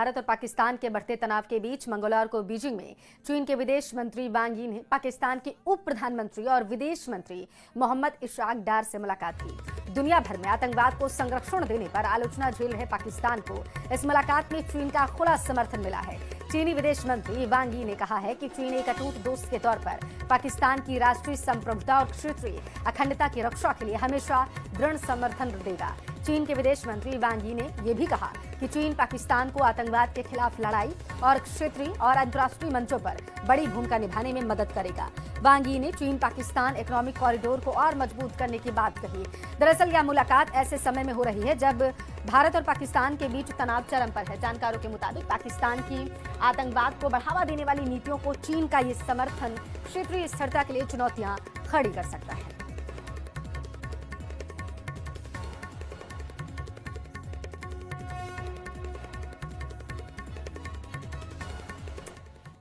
भारत और पाकिस्तान के बढ़ते तनाव के बीच मंगलवार को बीजिंग में चीन के विदेश मंत्री वांग यी ने पाकिस्तान के उप प्रधानमंत्री और विदेश मंत्री मोहम्मद इशराक डार से मुलाकात की। दुनिया भर में आतंकवाद को संरक्षण देने पर आलोचना झेल रहे पाकिस्तान को इस मुलाकात में चीन का खुला समर्थन मिला है। चीनी विदेश मंत्री वांग यी ने कहा है कि चीन एक अटूट दोस्त के तौर पर पाकिस्तान की राष्ट्रीय संप्रभुता और क्षेत्रीय अखंडता की रक्षा के लिए हमेशा दृढ़ समर्थन देगा। चीन के विदेश मंत्री वांग यी ने यह भी कहा कि चीन पाकिस्तान को आतंकवाद के खिलाफ लड़ाई और क्षेत्रीय और अंतर्राष्ट्रीय मंचों पर बड़ी भूमिका निभाने में मदद करेगा। वांग यी ने चीन पाकिस्तान इकोनॉमिक कॉरिडोर को और मजबूत करने की बात कही। दरअसल यह मुलाकात ऐसे समय में हो रही है जब भारत और पाकिस्तान के बीच तनाव चरम पर है। जानकारों के मुताबिक पाकिस्तान की आतंकवाद को बढ़ावा देने वाली नीतियों को चीन का ये समर्थन क्षेत्रीय स्थिरता के लिए चुनौतियां खड़ी कर सकता है।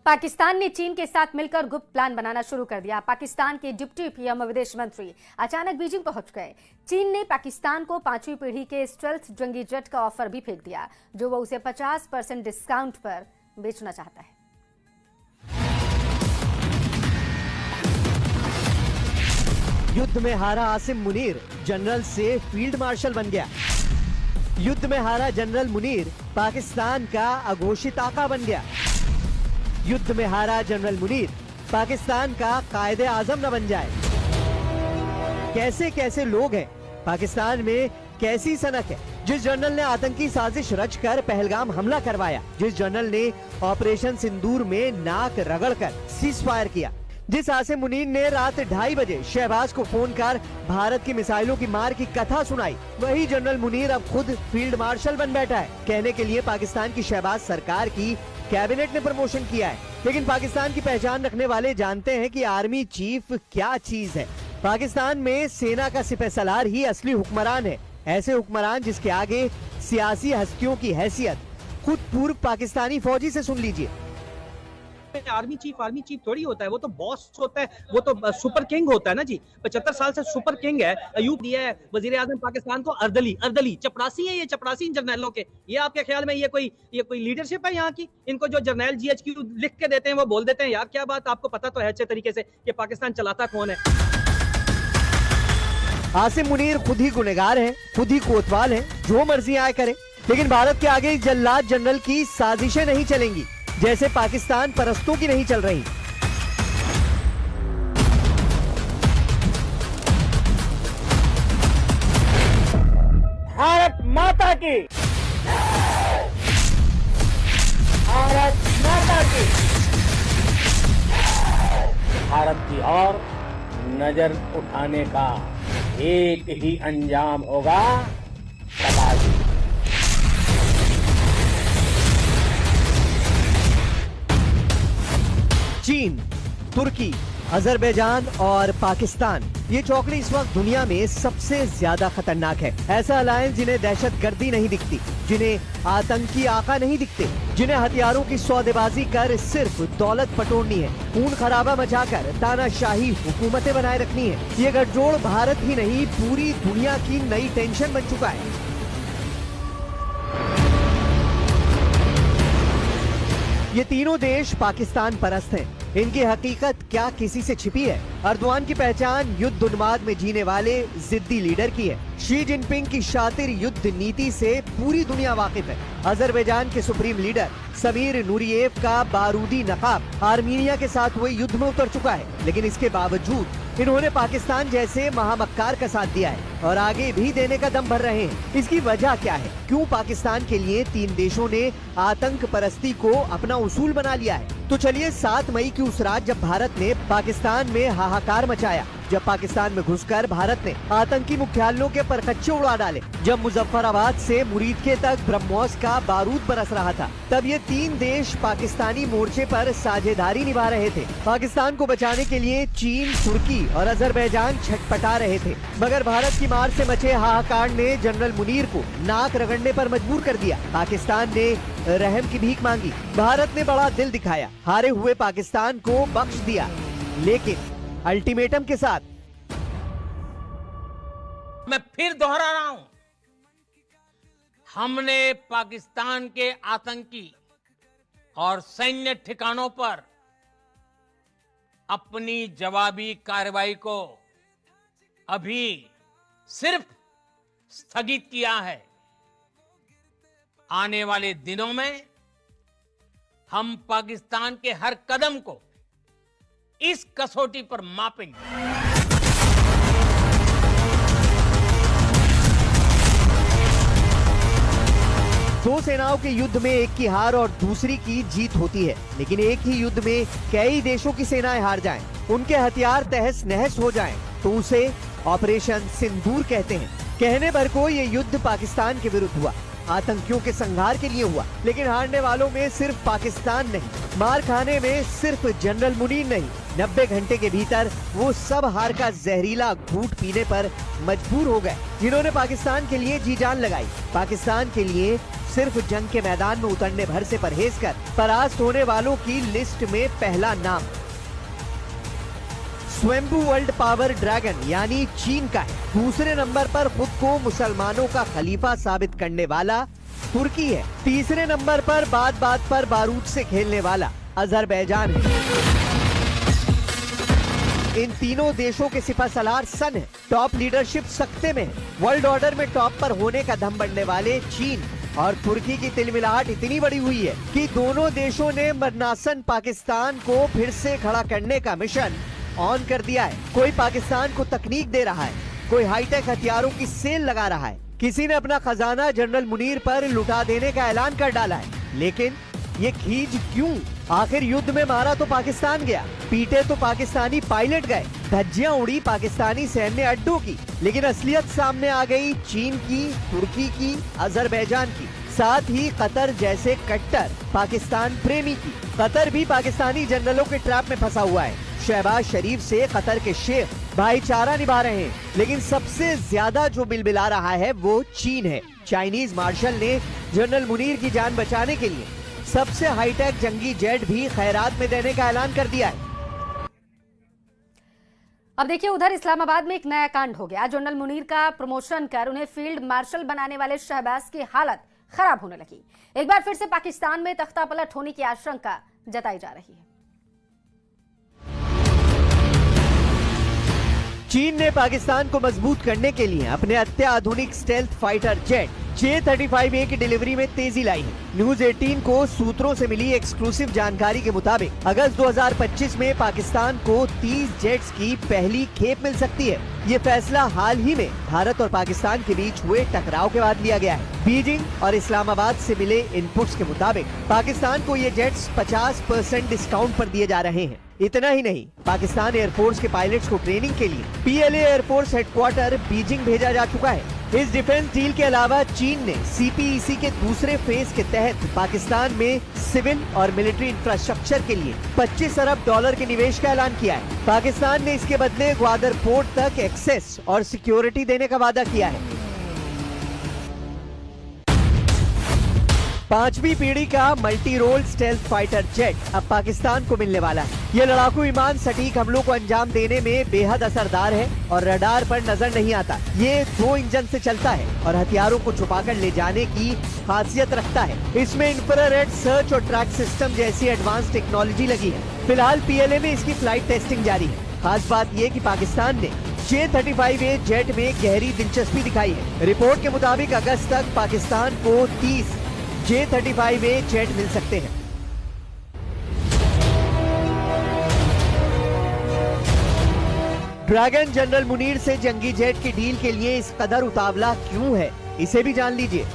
पाकिस्तान ने चीन के साथ मिलकर गुप्त प्लान बनाना शुरू कर दिया। पाकिस्तान के डिप्टी पीएम विदेश मंत्री अचानक बीजिंग पहुंच गए। चीन ने पाकिस्तान को 5वीं पीढ़ी के स्टेल्थ जंगी जेट का ऑफर भी फेंक दिया, जो वो उसे 50% डिस्काउंट पर बेचना चाहता है। युद्ध में हारा आसिम मुनीर जनरल से फील्ड मार्शल बन गया। युद्ध में हारा जनरल मुनीर पाकिस्तान का अघोषित आका बन गया। युद्ध में हारा जनरल मुनीर पाकिस्तान का कायदे आजम न बन जाए। कैसे कैसे लोग हैं, पाकिस्तान में कैसी सनक है। जिस जनरल ने आतंकी साजिश रचकर पहलगाम हमला करवाया, जिस जनरल ने ऑपरेशन सिंदूर में नाक रगड़कर सीज फायर किया, जिस आसिम मुनीर ने रात 2:30 बजे शहबाज को फोन कर भारत की मिसाइलों की मार की कथा सुनाई, वही जनरल मुनीर अब खुद फील्ड मार्शल बन बैठा है। कहने के लिए पाकिस्तान की शहबाज सरकार की कैबिनेट ने प्रमोशन किया है, लेकिन पाकिस्तान की पहचान रखने वाले जानते हैं कि आर्मी चीफ क्या चीज है। पाकिस्तान में सेना का सिपहसालार ही असली हुक्मरान है। ऐसे हुक्मरान जिसके आगे सियासी हस्तियों की हैसियत खुद पूर्व पाकिस्तानी फौजी से सुन लीजिए। आर्मी चीफ थोड़ी होता है, वो तो बॉस होता है, वो तो सुपर किंग होता है ना जी। 75 साल से सुपर किंग है। अयूब दिया है वजीर आजम पाकिस्तान को अर्दली चपरासी है। ये चपरासी इन जर्नैलों के, ये आपके ख्याल में ये कोई लीडरशिप है यहाँ की? इनको जो जर्नैल GHQ लिख के देते हैं वो बोल देते हैं। यार क्या बात, आपको पता तो है अच्छे तरीके से कि पाकिस्तान चलाता कौन है। आसिम मुनीर खुद ही गुनहगार है, खुद ही कोतवाल है, जो मर्जी आए करे, लेकिन भारत के आगे जल्लाद जनरल की साजिशें नहीं चलेंगी जैसे पाकिस्तान परस्तों की नहीं चल रही। भारत माता की, भारत माता की, भारत की ओर नजर उठाने का एक ही अंजाम होगा, तबाही। चीन, तुर्की, अजरबैजान और पाकिस्तान, ये चौकड़ी इस वक्त दुनिया में सबसे ज्यादा खतरनाक है। ऐसा अलायंस जिन्हें दहशतगर्दी नहीं दिखती, जिन्हें आतंकी आका नहीं दिखते, जिन्हें हथियारों की सौदेबाजी कर सिर्फ दौलत पटोड़नी है, खून खराबा मचाकर तानाशाही हुकूमतें बनाए रखनी है। ये गठजोड़ भारत ही नहीं पूरी दुनिया की नई टेंशन बन चुका है। ये तीनों देश पाकिस्तान परस्त हैं। इनकी हकीकत क्या किसी से छिपी है? अर्दवान की पहचान युद्ध उन्माद में जीने वाले जिद्दी लीडर की है। शी जिनपिंग की शातिर युद्ध नीति से पूरी दुनिया वाकिफ है। अजरबैजान के सुप्रीम लीडर समीर नूरियेव का बारूदी नकाब आर्मीनिया के साथ हुए युद्ध में उतर चुका है, लेकिन इसके बावजूद इन्होंने पाकिस्तान जैसे महामक्कार का साथ दिया है और आगे भी देने का दम भर रहे हैं। इसकी वजह क्या है? क्यों पाकिस्तान के लिए तीन देशों ने आतंक परस्ती को अपना उसूल बना लिया है? तो चलिए 7 मई की उस रात जब भारत ने पाकिस्तान में हाहाकार मचाया, जब पाकिस्तान में घुसकर भारत ने आतंकी मुख्यालयों के परखच्चे उड़ा डाले, जब मुजफ्फराबाद से मुरीदके तक ब्रह्मोस का बारूद बरस रहा था, तब ये तीन देश पाकिस्तानी मोर्चे पर साझेदारी निभा रहे थे। पाकिस्तान को बचाने के लिए चीन, तुर्की और अजरबैजान छटपटा रहे थे, मगर भारत की मार से मचे हाहाकार ने जनरल मुनीर को नाक रगड़ने पर मजबूर कर दिया। पाकिस्तान ने रहम की भीख मांगी, भारत ने बड़ा दिल दिखाया, हारे हुए पाकिस्तान को बख्श दिया, लेकिन अल्टीमेटम के साथ। मैं फिर दोहरा रहा हूं, हमने पाकिस्तान के आतंकी और सैन्य ठिकानों पर अपनी जवाबी कार्रवाई को अभी सिर्फ स्थगित किया है। आने वाले दिनों में हम पाकिस्तान के हर कदम को इस कसौटी पर मापेंगे। दो सेनाओं के युद्ध में एक की हार और दूसरी की जीत होती है, लेकिन एक ही युद्ध में कई देशों की सेनाएं हार जाएं, उनके हथियार तहस नहस हो जाएं, तो उसे ऑपरेशन सिंदूर कहते हैं। कहने भर को ये युद्ध पाकिस्तान के विरुद्ध हुआ, आतंकियों के संहार के लिए हुआ, लेकिन हारने वालों में सिर्फ पाकिस्तान नहीं, मार खाने में सिर्फ जनरल मुनीर नहीं, 90 घंटे के भीतर वो सब हार का जहरीला घूंट पीने पर मजबूर हो गए जिन्होंने पाकिस्तान के लिए जी जान लगाई। पाकिस्तान के लिए सिर्फ जंग के मैदान में उतरने भर से परहेज कर परास्त होने वालों की लिस्ट में पहला नाम स्वयंभू वर्ल्ड पावर ड्रैगन यानी चीन का है। दूसरे नंबर पर खुद को मुसलमानों का खलीफा साबित करने वाला तुर्की है। तीसरे नंबर पर बात बात पर बारूद से खेलने वाला अजरबैजान है। इन तीनों देशों के सिपहसालार सन है। टॉप लीडरशिप सख्ते में है। वर्ल्ड ऑर्डर में टॉप पर होने का दम बढ़ने वाले चीन और तुर्की की तिलमिलाहट इतनी बड़ी हुई है कि दोनों देशों ने मरनासन पाकिस्तान को फिर से खड़ा करने का मिशन ऑन कर दिया है। कोई पाकिस्तान को तकनीक दे रहा है, कोई हाईटेक हथियारों की सेल लगा रहा है, किसी ने अपना खजाना जनरल मुनीर पर लुटा देने का ऐलान कर डाला है। लेकिन ये खींच क्यों? आखिर युद्ध में मारा तो पाकिस्तान गया, पीटे तो पाकिस्तानी पायलट गए, धज्जियां उड़ी पाकिस्तानी सैन्य अड्डों की, लेकिन असलियत सामने आ गई चीन की, तुर्की की, अजरबैजान की, साथ ही कतर जैसे कट्टर पाकिस्तान प्रेमी की। कतर भी पाकिस्तानी जनरलों के ट्रैप में फंसा हुआ है। शहबाज शरीफ से कतर के शेख भाईचारा निभा रहे हैं, लेकिन सबसे ज्यादा जो बिलबिला रहा है वो चीन है। चाइनीज मार्शल ने जनरल मुनीर की जान बचाने के लिए सबसे हाईटेक जंगी जेट भी खैरात में देने का ऐलान कर दिया है। अब देखिए, उधर इस्लामाबाद में एक नया कांड हो गया। जनरल मुनीर का प्रमोशन कर उन्हें फील्ड मार्शल बनाने वाले शहबाज की हालत खराब होने लगी। एक बार फिर से पाकिस्तान में तख्ता पलट होने की आशंका जताई जा रही है। चीन ने पाकिस्तान को मजबूत करने के लिए अपने अत्याधुनिक स्टेल्थ फाइटर जेट J-35A की डिलीवरी में तेजी लाई है। न्यूज 18 को सूत्रों से मिली एक्सक्लूसिव जानकारी के मुताबिक अगस्त 2025 में पाकिस्तान को 30 जेट्स की पहली खेप मिल सकती है। ये फैसला हाल ही में भारत और पाकिस्तान के बीच हुए टकराव के बाद लिया गया है। बीजिंग और इस्लामाबाद से मिले इनपुट्स के मुताबिक पाकिस्तान को ये जेट्स 50% डिस्काउंट पर दिए जा रहे हैं। इतना ही नहीं, पाकिस्तान एयरफोर्स के पायलट्स को ट्रेनिंग के लिए PLA एयरफोर्स हेडक्वार्टर बीजिंग भेजा जा चुका है। इस डिफेंस डील के अलावा चीन ने CPEC के दूसरे फेज के तहत पाकिस्तान में सिविल और मिलिट्री इंफ्रास्ट्रक्चर के लिए $25 अरब के निवेश का ऐलान किया है। पाकिस्तान ने इसके बदले ग्वादर पोर्ट तक एक्सेस और सिक्योरिटी देने का वादा किया है। 5वीं पीढ़ी का multi role stealth fighter jet अब पाकिस्तान को मिलने वाला है। ये लड़ाकू विमान सटीक हमलों को अंजाम देने में बेहद असरदार है और रडार पर नजर नहीं आता। ये 2 इंजन से चलता है और हथियारों को छुपाकर ले जाने की खासियत रखता है। इसमें इंफ्रारेड सर्च और ट्रैक सिस्टम जैसी एडवांस टेक्नोलॉजी लगी है। फिलहाल PLA में इसकी फ्लाइट टेस्टिंग जारी है। खास बात ये कि पाकिस्तान ने J-35A जेट में गहरी दिलचस्पी दिखाई है। रिपोर्ट के मुताबिक अगस्त तक पाकिस्तान को 30 J-35A जेट मिल सकते हैं। ड्रैगन जनरल मुनीर से जंगी जेट की डील के लिए इस कदर उतावला क्यों है, इसे भी जान लीजिए।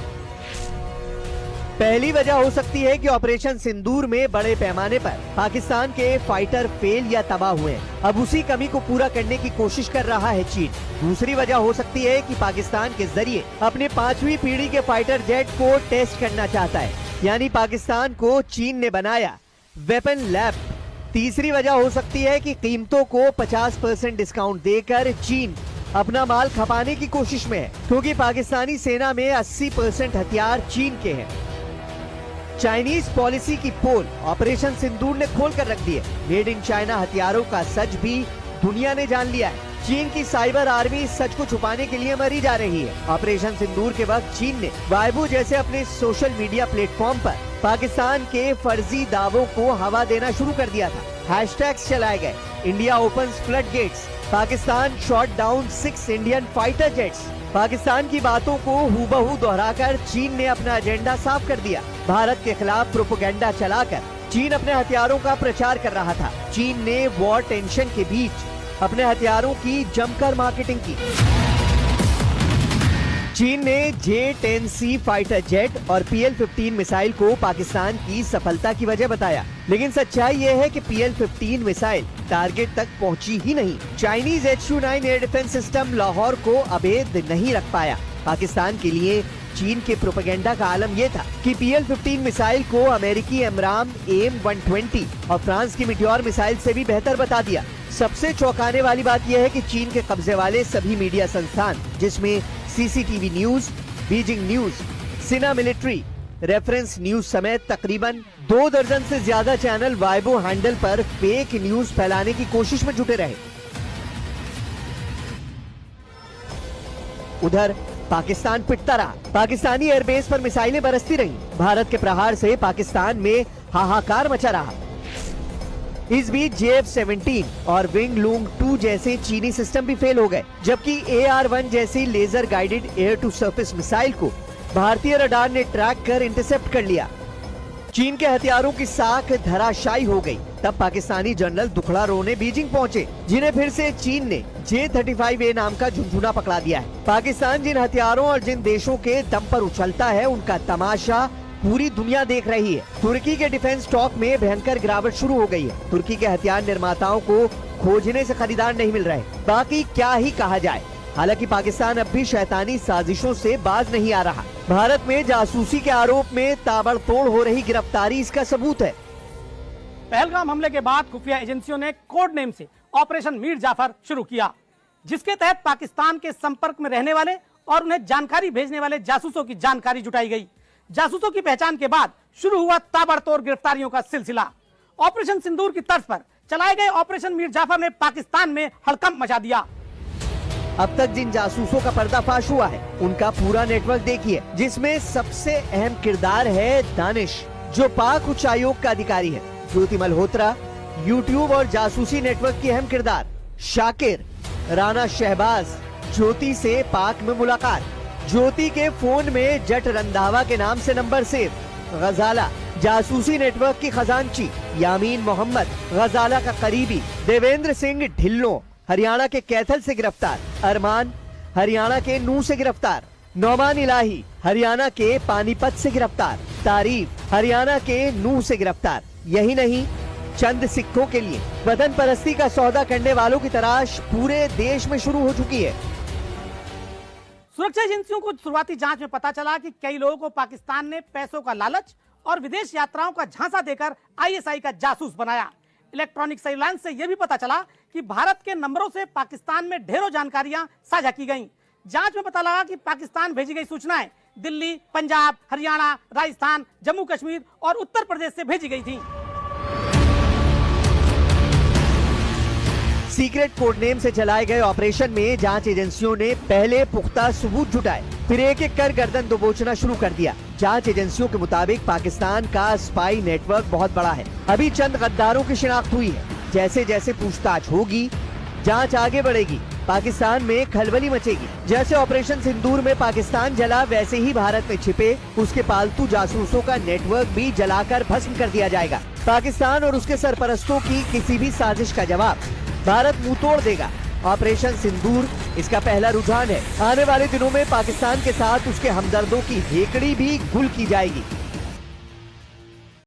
पहली वजह हो सकती है कि ऑपरेशन सिंदूर में बड़े पैमाने पर पाकिस्तान के फाइटर फेल या तबाह हुए हैं। अब उसी कमी को पूरा करने की कोशिश कर रहा है चीन। दूसरी वजह हो सकती है कि पाकिस्तान के जरिए अपने 5वीं पीढ़ी के फाइटर जेट को टेस्ट करना चाहता है, यानी पाकिस्तान को चीन ने बनाया वेपन लैब। तीसरी वजह हो सकती है कि कीमतों को 50% डिस्काउंट देकर चीन अपना माल खपाने की कोशिश में है, क्योंकि पाकिस्तानी सेना में 80% हथियार चीन के हैं। चाइनीज पॉलिसी की पोल ऑपरेशन सिंदूर ने खोल कर रख दी है। मेड इन चाइना हथियारों का सच भी दुनिया ने जान लिया है। चीन की साइबर आर्मी सच को छुपाने के लिए मरी जा रही है। ऑपरेशन सिंदूर के वक्त चीन ने वाइबो जैसे अपने सोशल मीडिया प्लेटफॉर्म पर पाकिस्तान के फर्जी दावों को हवा देना शुरू कर दिया था। हैशटैग्स चलाए गए, India opens flood gates, Pakistan shot down 6 Indian fighter jets. Pakistan की बातों को हूबहू दोहराकर चीन ने अपना एजेंडा साफ कर दिया। भारत के खिलाफ प्रोपेगेंडा चलाकर चीन अपने हथियारों का प्रचार कर रहा था। चीन ने वॉर टेंशन के बीच अपने हथियारों की जमकर मार्केटिंग की। चीन ने J-10C फाइटर जेट और PL-15 मिसाइल को पाकिस्तान की सफलता की वजह बताया, लेकिन सच्चाई यह है कि PL-15 मिसाइल टारगेट तक पहुंची ही नहीं। Chinese HU-9 air defence system Lahore को अभेद नहीं रख पाया। पाकिस्तान के लिए चीन के प्रोपेगेंडा का आलम यह था कि PL-15 मिसाइल को अमेरिकी एमराम AIM-120 और फ्रांस की मिट्योर मिसाइल से भी बेहतर बता दिया। सबसे चौंकाने वाली बात यह है कि चीन के कब्जे वाले सभी मीडिया संस्थान, जिसमें CCTV न्यूज, बीजिंग न्यूज, सिना मिलिट्री, रेफरेंस न्यूज समेत तकरीबन 2 दर्जन से ज्यादा चैनल वाइबो हैंडल पर फेक न्यूज फैलाने की कोशिश में जुटे रहे। उधर पाकिस्तान पिटता रहा। पाकिस्तानी एयरबेस पर मिसाइलें बरसती रहीं। भारत के प्रहार से पाकिस्तान में हाहाकार मचा रहा। इस बीच JF-17 और विंग लूंग 2 जैसे चीनी सिस्टम भी फेल हो गए, जबकि AR-1 जैसी laser guided air to surface missile को भारतीय रडार ने ट्रैक कर इंटरसेप्ट कर लिया। चीन के हथियारों की साख धराशायी हो गई। तब पाकिस्तानी जनरल दुखड़ा रोने बीजिंग पहुंचे, जिन्हें फिर से चीन ने J-35A नाम का झुनझुना पकड़ा दिया है। पाकिस्तान जिन हथियारों और जिन देशों के दम पर उछलता है, उनका तमाशा पूरी दुनिया देख रही है। तुर्की के डिफेंस स्टॉक में भयंकर गिरावट शुरू हो गई है। तुर्की के हथियार निर्माताओं को खोजने से खरीदार नहीं मिल रहे। बाकी क्या ही कहा जाए। हालांकि पाकिस्तान अब भी शैतानी साजिशों से बाज नहीं आ रहा। भारत में जासूसी के आरोप में ताबड़तोड़ हो रही गिरफ्तारी इसका सबूत है। पहलगाम हमले के बाद खुफिया एजेंसियों ने कोड नेम से ऑपरेशन मीर जाफर शुरू किया, जिसके तहत पाकिस्तान के संपर्क में रहने वाले और उन्हें जानकारी भेजने वाले जासूसों की जानकारी जुटाई गई। जासूसों की पहचान के बाद शुरू हुआ ताबड़तोड़ गिरफ्तारियों का सिलसिला। ऑपरेशन सिंदूर की तर्ज पर चलाए गए ऑपरेशन मीर जाफर ने पाकिस्तान में हड़कंप मचा दिया। अब तक जिन जासूसों का पर्दाफाश हुआ है, उनका पूरा नेटवर्क देखिए, जिसमें सबसे अहम किरदार है दानिश, जो पाक उच्चायोग का अधिकारी है। ज्योति मल्होत्रा, यूट्यूब और जासूसी नेटवर्क की अहम किरदार। शाकिर, राना शहबाज, ज्योति से पाक में मुलाकात, ज्योति के फोन में जट रंधावा के नाम से नंबर सेव। गजाला, जासूसी नेटवर्क की खजांची। यामीन मोहम्मद, गजाला का करीबी। देवेंद्र सिंह ढिल्लों, हरियाणा के कैथल से गिरफ्तार। अरमान, हरियाणा के नूह से गिरफ्तार। नौमान इलाही, हरियाणा के पानीपत से गिरफ्तार। तारीफ, हरियाणा के नूह से गिरफ्तार। यही नहीं, चंद सिक्कों के लिए वतन परस्ती का सौदा करने वालों की तलाश पूरे देश में शुरू हो चुकी है। सुरक्षा एजेंसियों को शुरुआती जांच में पता चला कि कई लोगों को पाकिस्तान ने पैसों का लालच और विदेश यात्राओं का झांसा देकर ISI का जासूस बनाया। इलेक्ट्रॉनिक सर्विलांस से यह भी पता चला कि भारत के नंबरों से पाकिस्तान में ढेरों जानकारियां साझा की गईं। जांच में पता लगा कि पाकिस्तान भेजी गई सूचनाएं दिल्ली, पंजाब, हरियाणा, राजस्थान, जम्मू कश्मीर और उत्तर प्रदेश से भेजी गई थी। सीक्रेट कोड नेम से चलाए गए ऑपरेशन में जांच एजेंसियों ने पहले पुख्ता सबूत जुटाए, फिर एक एक कर गर्दन दबोचना शुरू कर दिया। जांच एजेंसियों के मुताबिक पाकिस्तान का स्पाई नेटवर्क बहुत बड़ा है। अभी चंद गद्दारों की शिनाख्त हुई है। जैसे जैसे पूछताछ होगी, जांच आगे बढ़ेगी, पाकिस्तान में खलबली मचेगी। जैसे ऑपरेशन सिंदूर में पाकिस्तान जला, वैसे ही भारत में छिपे उसके पालतू जासूसों का नेटवर्क भी जलाकर भस्म कर दिया जाएगा। पाकिस्तान और उसके सरपरस्तों की किसी भी साजिश का जवाब भारत मुंह तोड़ देगा। ऑपरेशन सिंदूर इसका पहला रुझान है। आने वाले दिनों में पाकिस्तान के साथ उसके हमदर्दों की हेकड़ी भी गुल की जाएगी।